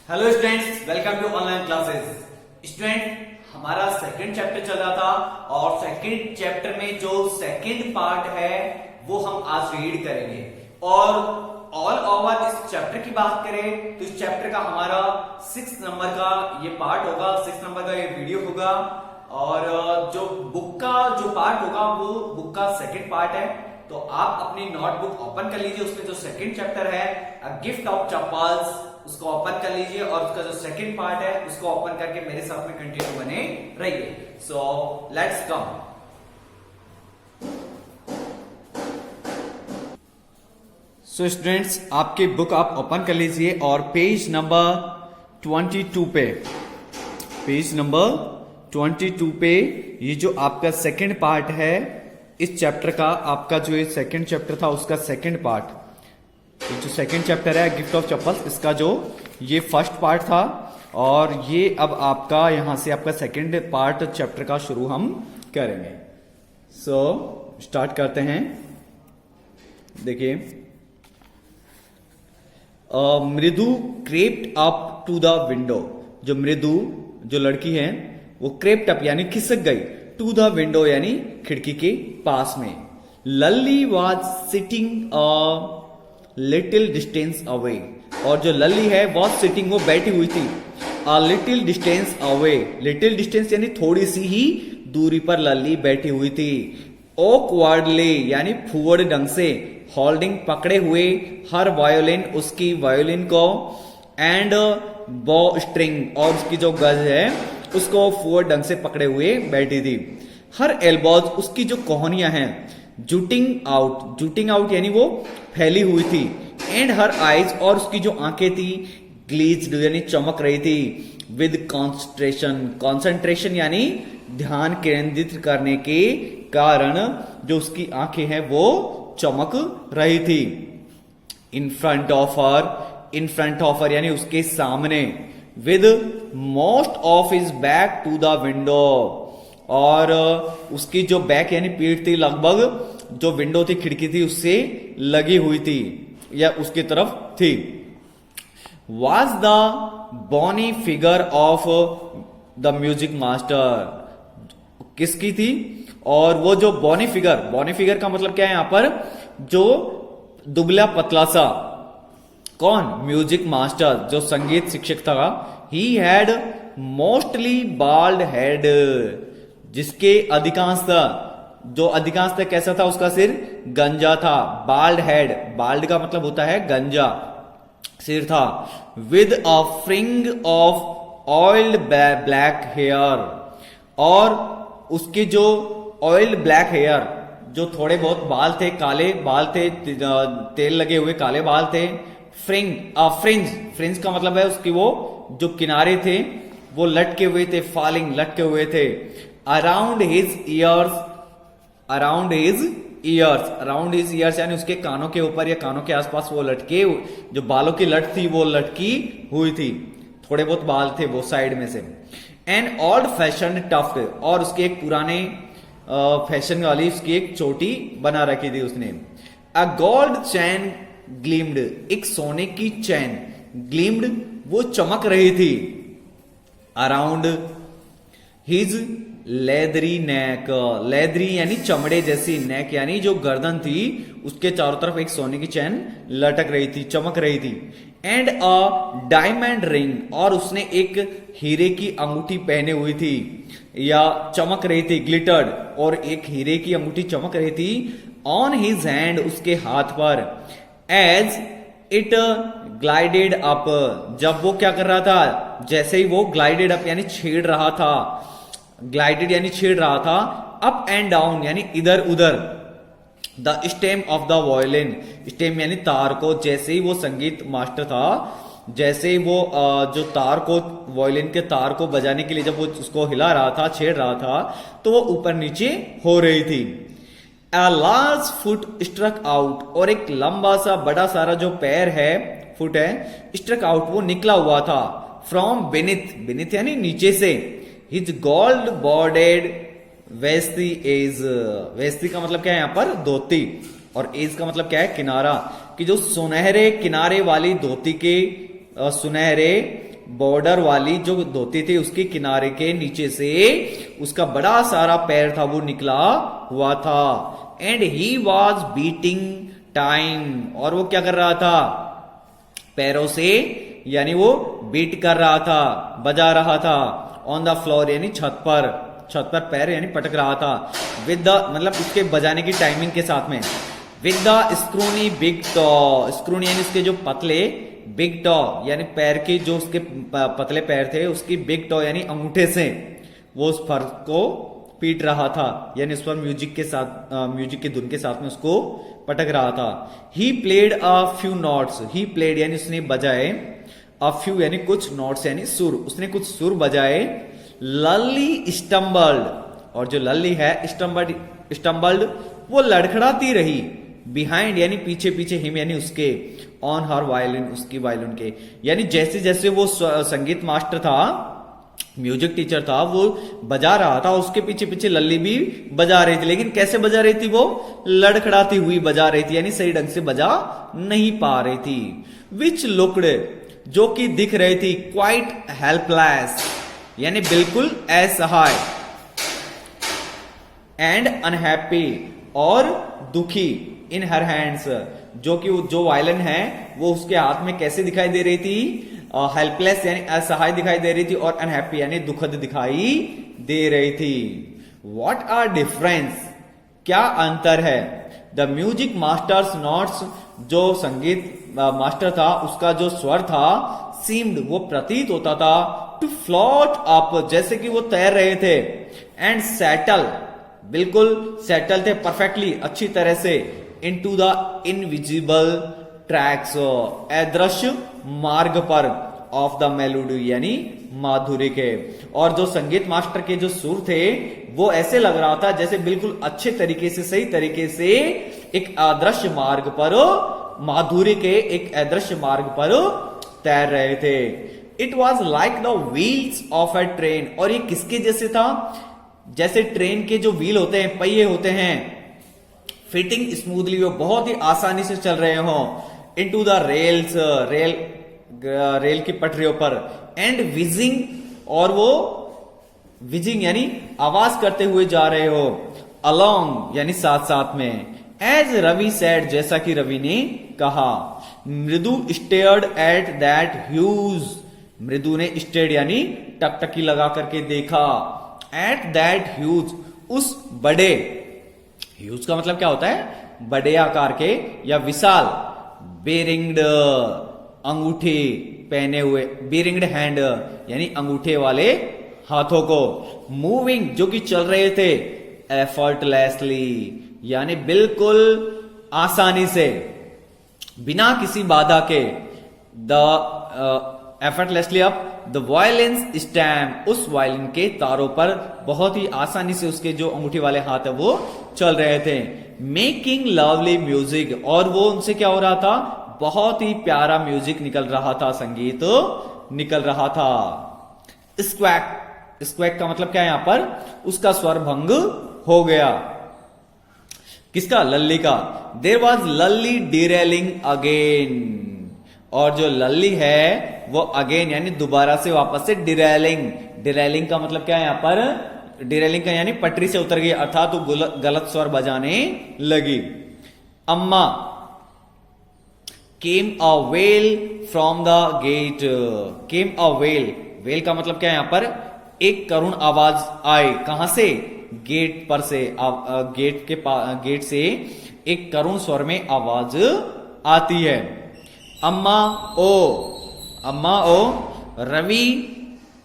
Hello students, welcome to online classes. Student, हमारा second chapter चल रहा था और सेकंड चैप्टर में जो सेकंड पार्ट है वो हम आज रीड करेंगे। और ऑल ओवर इस चैप्टर की बात करें तो इस चैप्टर का हमारा 6 नंबर का ये पार्ट होगा, 6 नंबर का ये वीडियो होगा। और जो बुक का जो पार्ट होगा वो बुक का सेकंड पार्ट है। तो आप अपनी नोटबुक ओपन कर लीजिए, उसमें जो सेकंड चैप्टर है अ गिफ्ट ऑफ चप्पल्स उसको ओपन कर लीजिए और उसका जो सेकंड पार्ट है उसको ओपन करके मेरे साथ में कंटिन्यू बने रहिए। So let's come. So students, आपकी बुक आप ओपन कर लीजिए और पेज नंबर 22 पे, पेज नंबर 22 पे ये जो आपका सेकंड पार्ट है इस चैप्टर का, आपका जो ये सेकंड चैप्टर था उसका सेकंड पार्ट, ये जो सेकंड चैप्टर है गिफ्ट ऑफ चप्पल्स, इसका जो ये फर्स्ट पार्ट था और ये अब आपका यहां से आपका सेकंड पार्ट चैप्टर का शुरू हम करेंगे। सो स्टार्ट करते हैं। देखिए, Mridu crept up to the window. जो मृदु जो लड़की है वो क्रेप्ट अप यानी खिसक गई, टू द विंडो यानी खिड़की के पास में। Lalli was sitting a little distance away, और जो लल्ली है वॉज सिटिंग वो बैठी हुई थी अ little distance away, little distance यानी थोड़ी सी ही दूरी पर लल्ली बैठी हुई थी। ऑकवर्डली यानी फुवड़ ढंग से, होल्डिंग पकड़े हुए, हर वायोलिन उसकी वायोलिन को, एंड बो स्ट्रिंग और उसकी जो गज है उसको फुवड़ ढंग से पकड़े हुए बैठी थी। हर एल्बोज उसकी जो कोहनियां हैं, जूटिंग आउट, जूटिंग आउट यानी वो फैली हुई थी, एंड हर आईज और उसकी जो आंखें थी, ग्लीज्ड यानी चमक रही थी, विद कॉन्सेंट्रेशन, कॉन्सेंट्रेशन यानी ध्यान केंद्रित करने के कारण जो उसकी आंखें हैं वो चमक रही थी। In front of her, in front of her यानी उसके सामने, with most of his back to the window, और उसकी जो बैक यानी पीठ थी लगभग जो विंडो थी, खिड़की थी, उससे लगी हुई थी या उसकी तरफ थी। Was the bony figure of the music master, किसकी थी? और वो जो बॉनी फिगर, बॉनी फिगर का मतलब क्या है यहां पर? जो दुबला पतला सा, कौन? म्यूजिक मास्टर जो संगीत शिक्षक था। He had mostly bald head, जिसके अधिकांशतः, जो अधिकांशतः कैसा था? उसका सिर गंजा था। बाल्ड हेड, बाल्ड का मतलब होता है गंजा सिर था। With a fringe of oiled black hair, और उसके जो ऑयल्ड ब्लैक हेयर, जो थोड़े बहुत बाल थे, काले बाल थे, तेल लगे हुए काले बाल थे। फ्रिंग, फ्रिंज, फ्रिंज का मतलब है उसकी वो जो किनारे थे वो लटके हुए थे, फॉलिंग लटके हुए थे। Around his years, around his years, around his years यानी उसके कानों के ऊपर या कानों के आसपास वो लटके, जो बालों की लट थी वो लटकी हुई थी, थोड़े बहुत बाल थे वो साइड में से। एन ओल्ड फैशन टफ्ट, और उसके एक पुराने फैशन वाली उसकी एक चोटी बना रखी थी उसने। अ गोल्ड चैन ग्लीम्ड, एक सोने की चैन, ग्लीम्ड वो चमक रही थी। अराउंड हिज लेदरी नेक, लेदरी यानी चमड़े जैसी, नेक यानी जो गर्दन थी उसके चारों तरफ एक सोने की चैन लटक रही थी, चमक रही थी। एंड अ डायमंड रिंग, और उसने एक हीरे की अंगूठी पहने हुई थी या चमक रही थी, ग्लिटर्ड, और एक हीरे की अंगूठी चमक रही थी। ऑन हिज हैंड, उसके हाथ पर। एज इट ग्लाइडेड अप, जब वो क्या कर रहा था? जैसे ही वो ग्लाइडेड अप यानी छेड़ रहा था, ग्लाइडेड यानी छेड़ रहा था, अप एंड डाउन यानी इधर उधर, the stem of the violin, stem यानी तार को, जैसे ही वो संगीत मास्टर था, जैसे ही वो जो तार को, वायलिन के तार को बजाने के लिए जब वो उसको हिला रहा था, छेड़ रहा था, तो वो ऊपर नीचे हो रही थी। A large foot struck out, और एक लंबा सा बड़ा सारा जो पैर है, फुट है, struck out वो निकला हुआ था। From beneath, beneath यानी नीचे से। His gold bordered veshti as, veshti का मतलब क्या है यहां पर? धोती, और एज का मतलब क्या है? किनारा, कि जो सुनहरे किनारे वाली धोती के सुनहरे बॉर्डर वाली जो धोती थी उसके किनारे के नीचे से उसका बड़ा सारा पैर था वो निकला हुआ था। And he was beating time, और वो क्या कर रहा था, पैरों से यानी वो बीट कर रहा था, बजा रहा था। ऑन द फ्लोर यानी छत पर पैर यानी पटक रहा था। विद द मतलब उसके बजाने की टाइमिंग के साथ में। विद द स्क्रूनी बिग टॉ, स्क्रूनी यानी उसके जो पतले, बिग टॉ यानी पैर की जो उसके पतले पैर थे उसकी बिग टॉ यानी अंगूठे से वो उस फर्श को पीट रहा था, यानी उस पर म्यूजिक के साथ म्यूजिक की धुन के साथ में उसको पटक रहा था। He played a few notes, he played यानी उसने बजाए, अ फ्यू यानी कुछ, नोट्स यानी सुर, उसने कुछ सुर बजाए। लल्ली स्टम्बल्ड, और जो लल्ली है स्टम्बल्ड वो लड़खड़ाती रही। बिहाइंड यानी पीछे पीछे, हिम यानी उसके, ऑन हर वायलिन उसकी वायलिन के, यानी जैसे जैसे वो संगीत मास्टर था, म्यूजिक टीचर था, वो बजा रहा था उसके पीछे पीछे लल्ली भी बजा रही थी। लेकिन कैसे बजा रही थी, वो लड़खड़ाती हुई बजा रही थी, यानी सही ढंग से बजा नहीं पा रही थी। विच लुक्ड, जो कि दिख रही थी, क्वाइट हेल्पलेस यानी बिल्कुल असहाय, एंड अनहैप्पी और दुखी, इन हर हैंड्स, जो कि जो वायलिन है वो उसके हाथ में कैसे दिखाई दे रही थी, हेल्पलेस यानी असहाय दिखाई दे रही थी, और अनहैप्पी यानी दुखद दिखाई दे रही थी। व्हाट आर डिफरेंस, क्या अंतर है। द म्यूजिक मास्टर्स नोट्स, जो संगीत मास्टर था उसका जो स्वर था, सीम्ड वो प्रतीत होता था, टू फ्लोट अप जैसे कि वो तैर रहे थे, एंड सेटल बिल्कुल सेटल थे परफेक्टली अच्छी तरह से, इनटू द इनविजिबल ट्रैक्स अदृश्य मार्ग पर, ऑफ द मेलोडी यानी माधुरी के। और जो संगीत मास्टर के जो सुर थे वो ऐसे लग रहा था जैसे बिल्कुल अच्छे तरीके से, सही तरीके से एक अदृश्य मार्ग पर, माधुरी के एक अदृश्य मार्ग पर तैर रहे थे। It was like the wheels of a train, और ये किसके जैसे था, जैसे ट्रेन के जो व्हील होते हैं, पहिए होते हैं, फिटिंग स्मूथली, वो बहुत ही आसानी से चल रहे हो, इनटू द रेल्स, रेल की पटरियों पर, एंड विजिंग, और वो विजिंग यानी आवाज करते हुए जा रहे हो, अलोंग यानी साथ साथ में। एज रवि सेड, जैसा कि रवि ने कहा। मृदु स्टेयर्ड एट दैट ह्यूज, मृदु ने स्टेड यानी टकटकी लगा करके देखा, एट दैट ह्यूज उस बड़े, ह्यूज का मतलब क्या होता है, बड़े आकार के या विशाल, बेरिंग्ड अंगूठे पहने हुए, बेरिंग्ड हैंड यानी अंगूठे वाले हाथों को, मूविंग जो कि चल रहे थे, एफर्टलेसली यानी बिल्कुल आसानी से, बिना किसी बाधा के, the effortlessly up the violin's stamp, उस वायलिन के तारों पर बहुत ही आसानी से उसके जो अंगूठी वाले हाथ है वो चल रहे थे। मेकिंग लवली म्यूजिक, और वो उनसे क्या हो रहा था, बहुत ही प्यारा म्यूजिक निकल रहा था, संगीत निकल रहा था। स्क्वैक, स्क्वैक का मतलब क्या है, यहां पर उसका स्वर भंग हो गया, किसका, लल्ली का। There was Lalli derailing again, और जो लल्ली है वो अगेन यानी दोबारा से वापस से डिरेलिंग, डिरेलिंग का मतलब क्या है यहां पर, डिरेलिंग का यानी पटरी से उतर गई, अर्थात वो गलत स्वर बजाने लगी। Amma, came a wail from the gate, came a wail, wail का मतलब क्या है यहां पर, एक करुण आवाज आए, कहां से, गेट पर से, गेट के गेट से एक करुण स्वर में आवाज आती है। अम्मा ओ, Ravi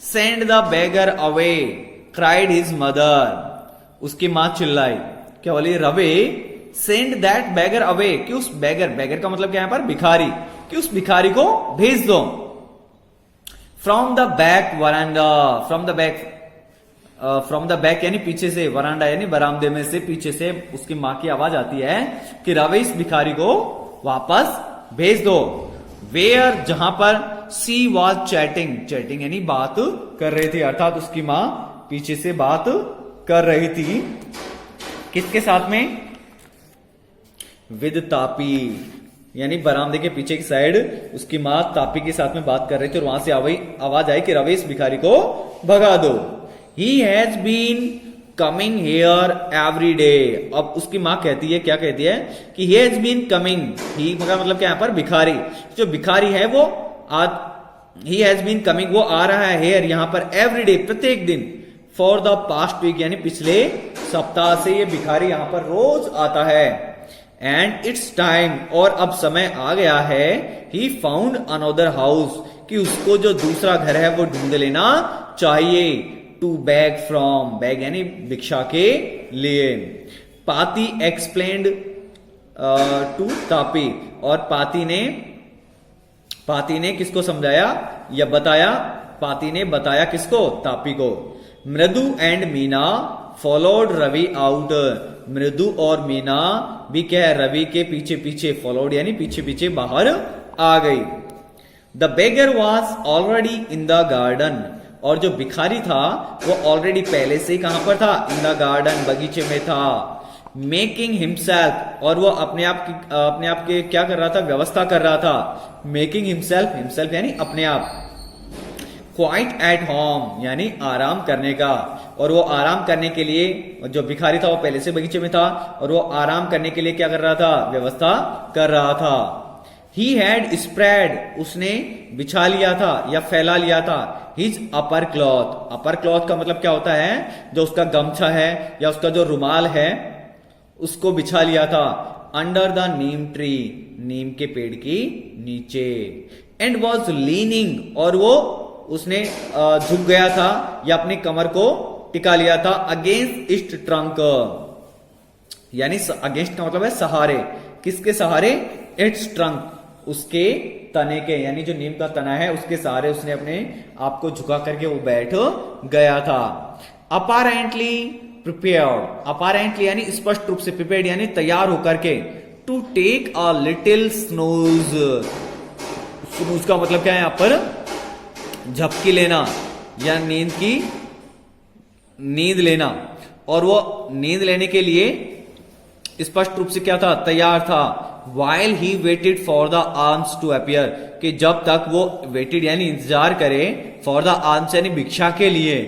send the beggar away, cried his mother, उसकी मां चिल्लाई, क्या बोली, Ravi send that beggar away, कि उस बेगर, बेगर का मतलब क्या है पर, भिखारी, कि उस भिखारी को भेज दो। From the back veranda, from the back यानी पीछे से, वरांडा यानी बरामदे में से, पीछे से उसकी मां की आवाज आती है कि रवि इस भिखारी को वापस भेज दो। वेयर, जहां पर, सी वॉज चैटिंग, चैटिंग यानी बात कर रही थी, अर्थात उसकी मां पीछे से बात कर रही थी, किसके साथ में, विद तापी, यानी बरामदे के पीछे की साइड उसकी माँ तापी के साथ में बात कर रही थी और वहां से आवाज आई कि रवेश भिखारी को भगा दो। He has been coming here every day. अब उसकी माँ कहती है, क्या कहती है कि he has been coming, he मतलब क्या, यहाँ पर भिखारी, जो भिखारी है वो आज ही हैज बीन कमिंग, वो आ रहा है हेयर यहाँ पर एवरी डे, प्रत्येक दिन, फॉर द पास्ट वीक, यानी पिछले सप्ताह से ये भिखारी यहां पर रोज आता है। एंड इट्स टाइम, और अब समय आ गया है, ही फाउंड अनदर हाउस, कि उसको जो दूसरा घर है वो ढूंढ लेना चाहिए, टू बैग फ्रॉम, बैग यानी भिक्षा के लिए। पाती एक्सप्लेन्ड टू तापी, और पाती ने किसको समझाया या बताया, पाती ने बताया किसको, तापी को। Mridu and Meena followed Ravi out, Mridu और मीना भी क्या है, रवि के पीछे पीछे, फॉलोड यानी पीछे पीछे बाहर आ गई। The beggar was already in the garden, और जो भिखारी था वो ऑलरेडी पहले से कहां पर था, इन द गार्डन, बगीचे में था। मेकिंग हिमसेल्फ, और वो अपने आप के क्या कर रहा था, व्यवस्था कर रहा था। मेकिंग हिमसेल्फ यानी अपने आप। क्वाइट एट होम यानी आराम करने का, और वो आराम करने के लिए, जो भिखारी था वो पहले से बगीचे में था और वो आराम करने के लिए क्या कर रहा था, व्यवस्था कर रहा था। ही हैड स्प्रेड, उसने बिछा लिया था या फैला लिया था, हिज अपर क्लॉथ, अपर क्लॉथ का मतलब क्या होता है, जो उसका गमछा है या उसका जो रुमाल है उसको बिछा लिया था, अंडर द नीम ट्री, नीम के पेड़ की नीचे। एंड वॉज लीनिंग, और वो उसने झुक गया था या अपनी कमर को टिका लिया था, अगेंस्ट इट्स ट्रंक, यानी अगेंस्ट का मतलब है सहारे, किसके सहारे, इट्स ट्रंक, उसके तने के, यानी जो नीम का तना है उसके सहारे उसने अपने आप को झुका करके वो बैठ गया था। अपारेंटली प्रिपेयर्ड, अपारेंटली यानी स्पष्ट रूप से, प्रिपेयर्ड यानी तैयार होकर के, to take a little snooze, snooze का मतलब क्या है यहां पर, झपकी लेना या नींद लेना, और वो नींद लेने के लिए स्पष्ट रूप से क्या था, तैयार था। While he waited for the arms to appear, कि जब तक वो वेटेड यानी इंतजार करे, फॉर द आर्म्स यानी भिक्षा के लिए,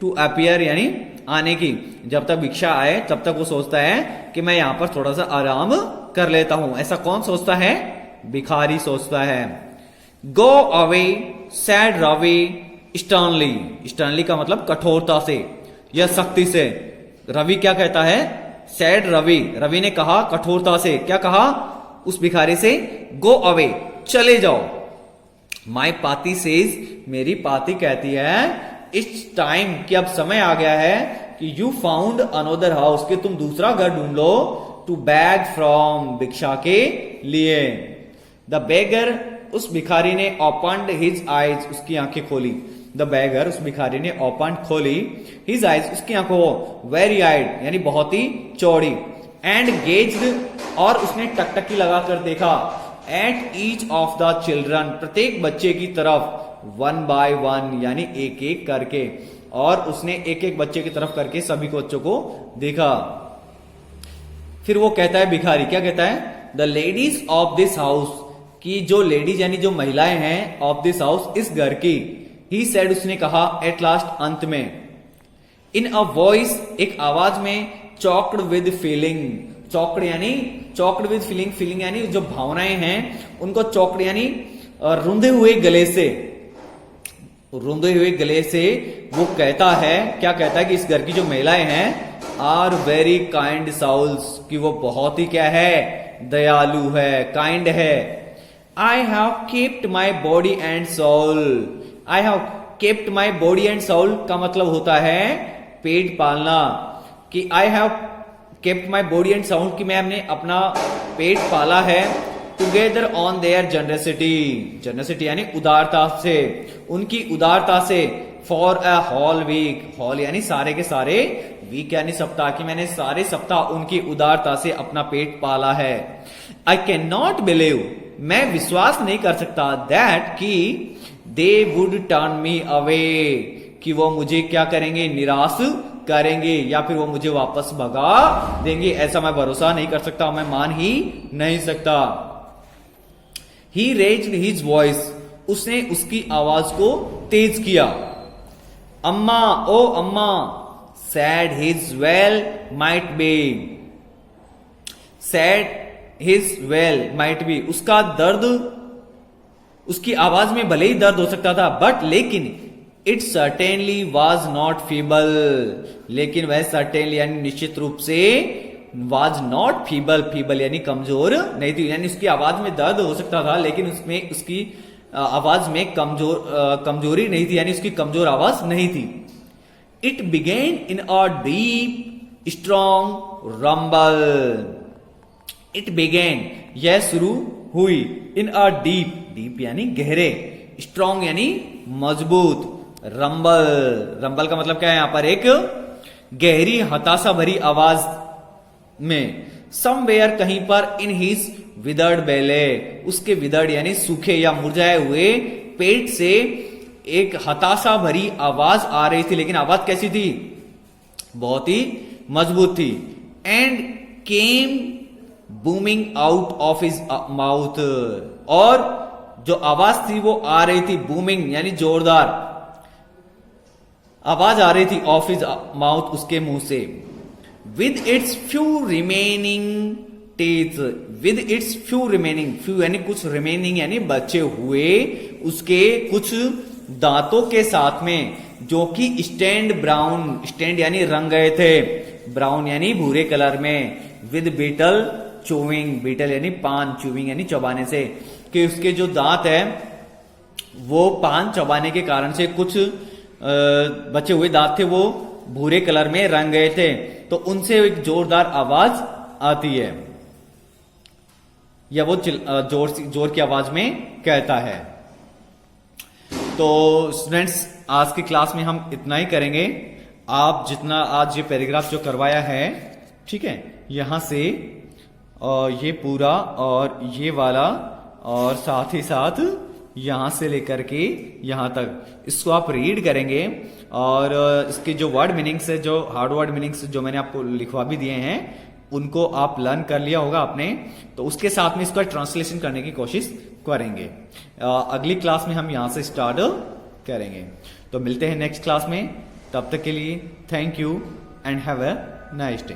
टू अपीयर यानी आने की, जब तक भिक्षा आए तब तक वो सोचता है कि मैं यहां पर थोड़ा सा आराम कर लेता हूं। ऐसा कौन सोचता है, भिखारी सोचता है। Go away said Ravi sternly, sternly का मतलब कठोरता से या सख्ती से। रवि क्या कहता है, सैड रवि, रवि ने कहा कठोरता से, क्या कहा उस भिखारी से, गो अवे चले जाओ। माई पाती सेज, मेरी पाती कहती है, इट्स टाइम कि अब समय आ गया है कि यू फाउंड अनदर हाउस, कि तुम दूसरा घर ढूंढ लो, टू बैग फ्रॉम भिक्षा के लिए। द बेगर, उस भिखारी ने ओपन्ड हिज आईज, उसकी आंखें खोली। द बेगर, उस भिखारी ने ओपन्ड खोली, हिज आईज, उसकी आंखों को, वेरी आइड यानी बहुत ही चौड़ी। एंड गेज्ड, और उसने टकटकी लगाकर देखा, at each of the children, प्रत्येक बच्चे की तरफ, वन बाय वन यानी एक एक करके, और उसने एक एक बच्चे की तरफ करके सभी को बच्चों को देखा। फिर वो कहता है भिखारी, क्या कहता है, the ladies of this house, कि जो लेडीज यानी जो महिलाएं हैं, ऑफ दिस हाउस इस घर की, ही सेड उसने कहा, एट लास्ट अंत में, इन अ वॉइस एक आवाज में, चॉक्ड विद फीलिंग, चॉक्ड यानी चॉक्ड विद फीलिंग, फीलिंग यानी जो भावनाएं हैं उनको चॉक्ड यानी रुंधे हुए गले से, रुंधे हुए गले से वो कहता है, क्या कहता है कि इस घर की जो महिलाएं हैं, आर वेरी काइंड साउल्स, कि वो बहुत ही क्या है, दयालु है, काइंड है। I have kept my body and soul, I have kept my body and soul का मतलब होता है पेट पालना, कि I have kept my body and soul, कि मैं हमने अपना पेट पाला है, together on their generosity, generosity यानी उदारता से, उनकी उदारता से, for a whole week, whole यानी सारे के सारे, वीक यानी सप्ताह, कि मैंने सारे सप्ताह उनकी उदारता से अपना पेट पाला है। आई कैन नॉट बिलीव, मैं विश्वास नहीं कर सकता, दैट कि they would turn me away, कि वो मुझे क्या करेंगे, निराश करेंगे, या फिर वो मुझे वापस भगा देंगे, ऐसा मैं भरोसा नहीं कर सकता, मैं मान ही नहीं सकता। ही रेज्ड हिज वॉइस, उसने उसकी आवाज को तेज किया। अम्मा, ओ अम्मा, sad his well might be, sad his well might be, उसका दर्द, उसकी आवाज में भले ही दर्द हो सकता था, बट लेकिन it certainly was not feeble, लेकिन वह सर्टेनली यानी निश्चित रूप से वॉज नॉट फीबल, फीबल यानी कमजोर नहीं थी, यानी उसकी आवाज में दर्द हो सकता था लेकिन उसमें उसकी आवाज में कमजोरी नहीं थी, यानी उसकी कमजोर आवाज नहीं थी। It began in a deep strong rumble, it began यह शुरू हुई, इन अ डीप, डीप यानी गहरे, स्ट्रॉन्ग यानी मजबूत, रंबल, रंबल का मतलब क्या है यहां पर, एक गहरी हताशा भरी आवाज में, समवेयर कहीं पर, इन हिज विदर्ड बेले, उसके विदर्ड यानी सूखे या मुरझाए हुए पेट से एक हताशा भरी आवाज आ रही थी, लेकिन आवाज कैसी थी, बहुत ही मजबूत थी। And came booming out of his mouth, और जो आवाज थी वो आ रही थी, बूमिंग यानी जोरदार आवाज आ रही थी, ऑफ हिज माउथ, उसके मुंह से। With its few remaining teeth, with its few remaining, few यानी कुछ, रिमेनिंग यानी बचे हुए उसके कुछ दांतों के साथ में, जो कि स्टैंड ब्राउन, स्टैंड यानी रंग गए थे, ब्राउन यानी भूरे कलर में, विद बीटल चूविंग, बीटल यानी पान, चूविंग यानी चबाने से, कि उसके जो दांत है वो पान चबाने के कारण से कुछ बचे हुए दांत थे वो भूरे कलर में रंग गए थे, तो उनसे एक जोरदार आवाज आती है, या वो जोर की आवाज में कहता है। तो स्टूडेंट्स आज की क्लास में हम इतना ही करेंगे। आप जितना आज ये पैराग्राफ जो करवाया है, ठीक है, यहां से ये पूरा और ये वाला, और साथ ही साथ यहां से लेकर के यहां तक इसको आप रीड करेंगे, और इसके जो वर्ड मीनिंग्स है, जो हार्ड वर्ड मीनिंग्स जो मैंने आपको लिखवा भी दिए हैं, उनको आप लर्न कर लिया होगा आपने, तो उसके साथ में इसका ट्रांसलेशन करने की कोशिश करेंगे। अगली क्लास में हम यहां से स्टार्ट करेंगे। तो मिलते हैं नेक्स्ट क्लास में, तब तक के लिए thank you and have a nice day.